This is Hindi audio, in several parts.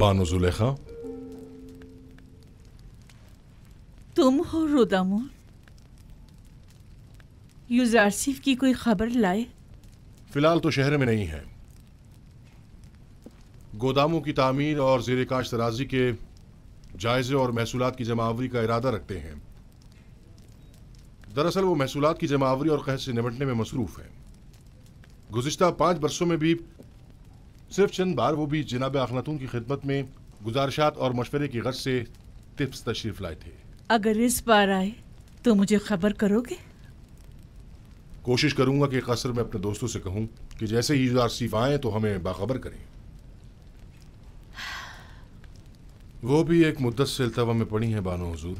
बानो जुलेखा, तुम हो रुदामुन? युजारसिफ की कोई खबर लाए? फिलहाल तो शहर में नहीं है। गोदामों की तामीर और ज़ेरे काश्त तराजी के जायजे और महसूलात की जमावरी का इरादा रखते हैं। दरअसल वो महसूलात की जमावरी और कहत से निपटने में मसरूफ है। गुज़िश्ता 5 बरसों में भी सिर्फ चंद बार वो भी जनाब अखनातून की खिदमत में गुजारिशात और मशवरे की गर्ज से टिप्स तशरीफ लाए थे। अगर इस बार आए तो मुझे खबर करोगे? कोशिश करूंगा कि कसर में अपने दोस्तों से कहूं कि जैसे ही युजारसिफ आए तो हमें बाखबर करें। वो भी एक मुद्दत से इल्तवा में पड़ी हैं बानो हुजूर।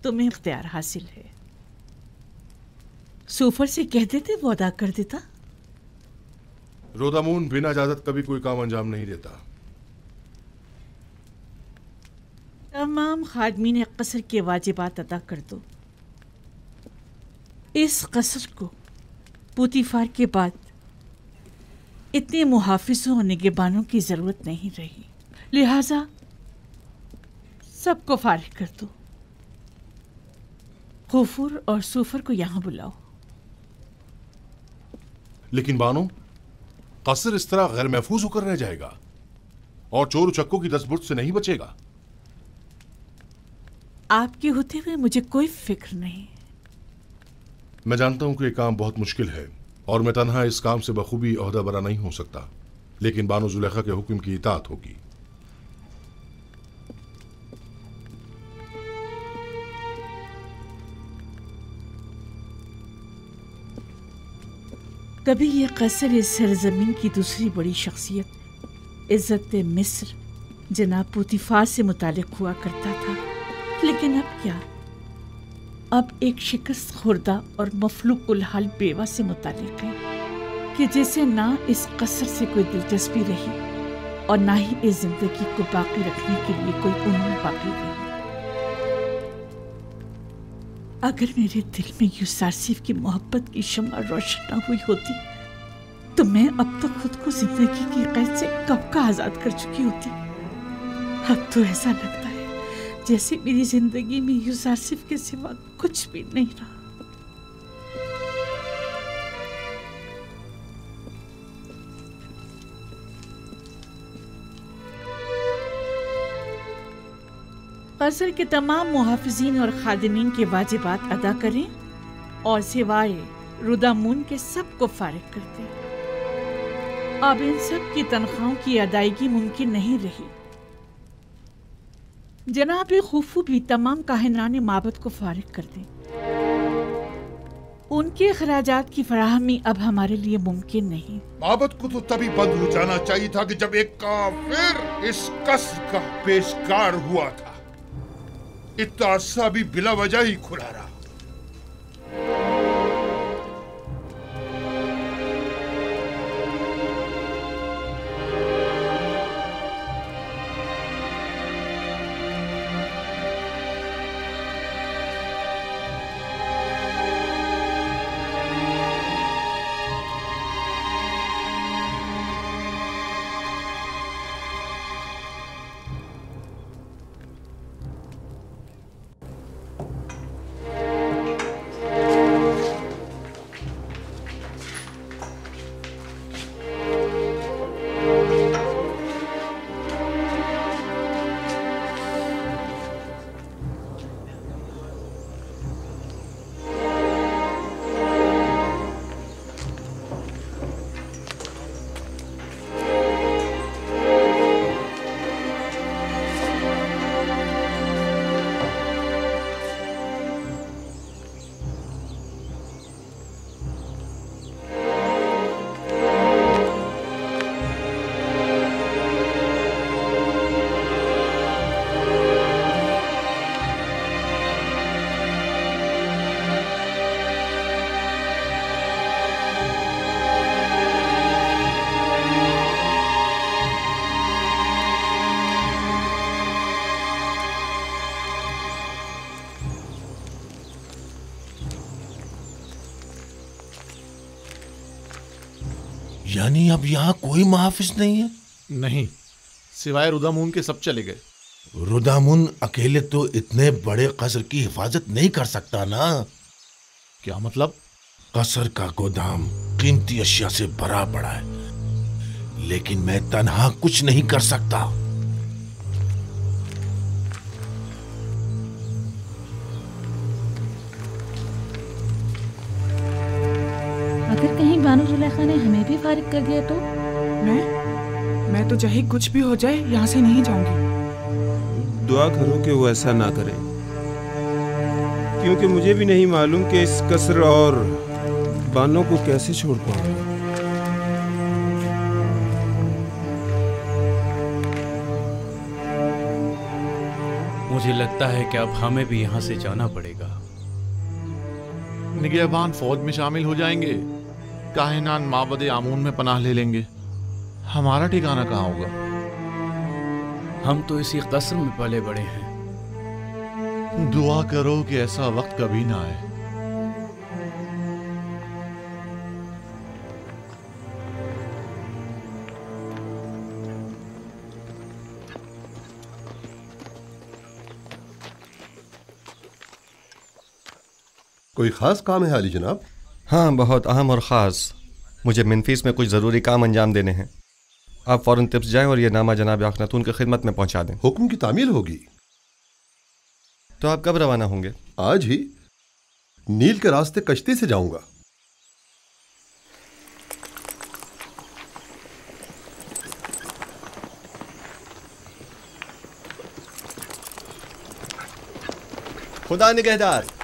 तुम्हें इख्तियार हासिल है। सूफर से कह देते वो अदा कर देता। रोदामून बिना इजाजत कभी कोई काम अंजाम नहीं देता। तमाम खादमीन कसर के वाजिबात अदा कर दो। इस कसर को पुतीफार के बाद इतने मुहाफिजों और निगहबानों की जरूरत नहीं रही, लिहाजा सबको फारिग कर दो। खुफुर और सूफर को यहां बुलाओ। लेकिन बानो, कसर इस तरह गैर महफूज होकर रह जाएगा और चोर उचक्कों की दस्तबुर्द से नहीं बचेगा। आपके होते हुए मुझे कोई फिक्र नहीं। मैं जानता हूं कि यह काम बहुत मुश्किल है और मैं तन्हा इस काम से बखूबी ओहदा बरा नहीं हो सकता, लेकिन बानो जुलेखा के हुक्म की इताअत होगी। कभी ये कसर इस सरजमीन की दूसरी बड़ी शख्सियत इज्जत मिस्र जनाब पुतीफार से मुतालिक हुआ करता था, लेकिन अब क्या? अब एक शिकस्त खुर्दा और मफलूकुल हाल बेवा से मुतालिक है कि जैसे ना इस कसर से कोई दिलचस्पी रही और ना ही इस जिंदगी को बाकी रखने के लिए कोई उम्मीद बाकी रही। अगर मेरे दिल में युजारसिफ की मोहब्बत की शम्मा रोशन न हुई होती तो मैं अब तक खुद को जिंदगी की कैद से कब का आजाद कर चुकी होती। अब तो ऐसा लगता है जैसे मेरी जिंदगी में युजारसिफ के सिवा कुछ भी नहीं रहा। कसर के तमाम मुहाफिजीन और खादिमीन के वाजिबात अदा करें और सिवाय रुदामून के सबको फारिग कर दें। अब इन सब की तनख्वाहों की अदायगी मुमकिन नहीं रही। जनाब खुफू भी तमाम काहिनाने माबद को फारिग कर दें। उनके खराजात की फराहमी अब हमारे लिए मुमकिन नहीं। माबद को तो तभी बंद हो जाना चाहिए था कि जब एक काफिर इस कसर का पेशकार हुआ था। इतना अरसा भी बिला वजह ही खुला रहा। यानी अब यहाँ कोई मुहाफिज नहीं है? नहीं, सिवाय रुदामुन के सब चले गए। रुदामुन अकेले तो इतने बड़े कसर की हिफाजत नहीं कर सकता ना। क्या मतलब? कसर का गोदाम कीमती अशिया से भरा पड़ा है, लेकिन मैं तन्हा कुछ नहीं कर सकता। अगर कहीं बानो जुलेखा ने हमें भी फारिग कर दिया तो? मैं तो चाहे कुछ भी हो जाए यहाँ से नहीं जाऊंगी। दुआ करो कि वो ऐसा ना करें, क्योंकि मुझे भी नहीं मालूम कि इस कसर और बानों को कैसे छोड़ पाऊंगा। मुझे लगता है कि अब हमें भी यहाँ से जाना पड़ेगा। निगहबान फौज में शामिल हो जाएंगे, काहिनान माबद आमून में पनाह ले लेंगे। हमारा ठिकाना कहाँ होगा? हम तो इसी कसर में पले बड़े हैं। दुआ करो कि ऐसा वक्त कभी ना आए। कोई खास काम है अली जनाब? हाँ, बहुत अहम और ख़ास। मुझे मिनफीस में कुछ ज़रूरी काम अंजाम देने हैं। आप फ़ौरन तिब्स जाएं और ये नामा जनाब अखनातून की खिदमत में पहुंचा दें। हुक्म की तामील होगी। तो आप कब रवाना होंगे? आज ही। नील के रास्ते कश्ती से जाऊंगा। खुदा निगहदार।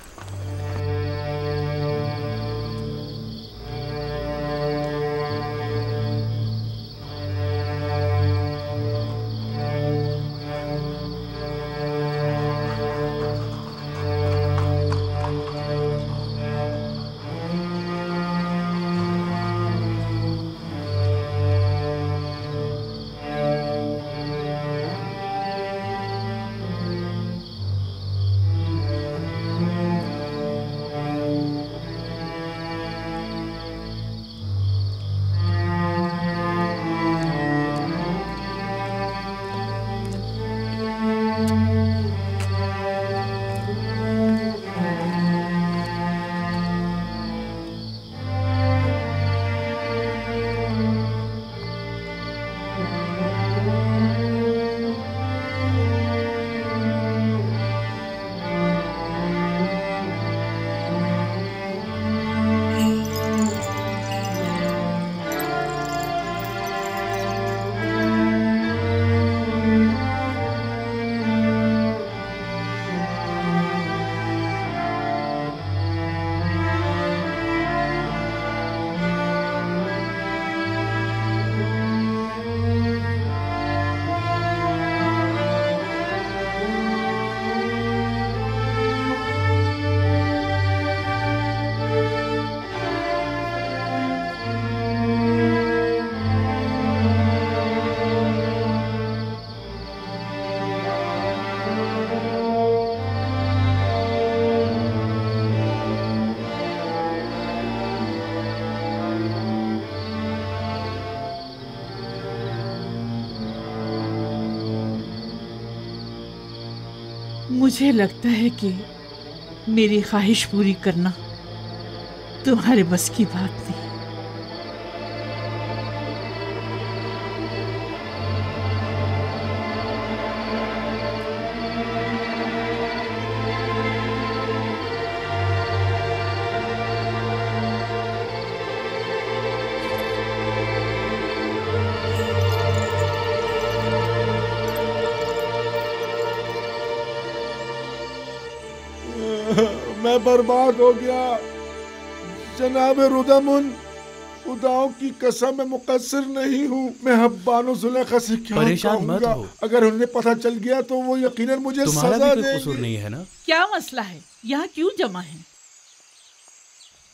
मुझे लगता है कि मेरी ख्वाहिश पूरी करना तुम्हारे बस की बात नहीं। मैं बर्बाद हो गया जनाब रुदामुन। खुदाओं की कसम मैं मुकस्सिर नहीं हूँ। मैं अब बानो जुलेखा से क्या परेशान मत हो। अगर उन्हें पता चल गया तो वो यकीनन मुझे सजा देंगे। कसूर नहीं है ना? क्या मसला है? यहाँ क्यों जमा है?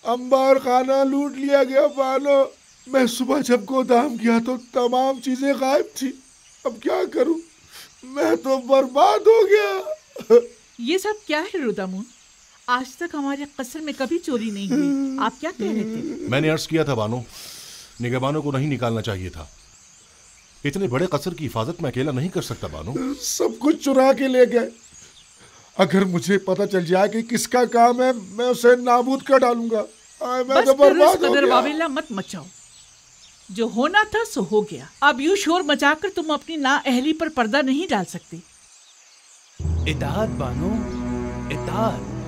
अंबार खाना लूट लिया गया बानो। मैं सुबह जब गोदाम गया तो तमाम चीजें गायब थी। अब क्या करूं? मैं तो बर्बाद हो गया। ये सब क्या है रुदामुन? आज तक हमारे कसर में कभी चोरी नहीं हुई। आप क्या कह रहे थे? मैंने अर्ज किया था बानो, निगहबानों को नहीं निकालना चाहिए था। इतने बड़े कसर की हिफाजत मैं अकेला नहीं कर सकता बानो। सब कुछ चुरा के ले गए। अगर मुझे पता चल जाए कि किसका काम है, मैं उसे नाबूद कर डालूंगा। मैं तो बर्बाद हो गया। वावेला मत मचाओ, जो होना था सो हो गया। अब यूं शोर मचाकर तुम अपनी नाअहली पर पर्दा नहीं डाल सकते। इताअत बानो, इताअत।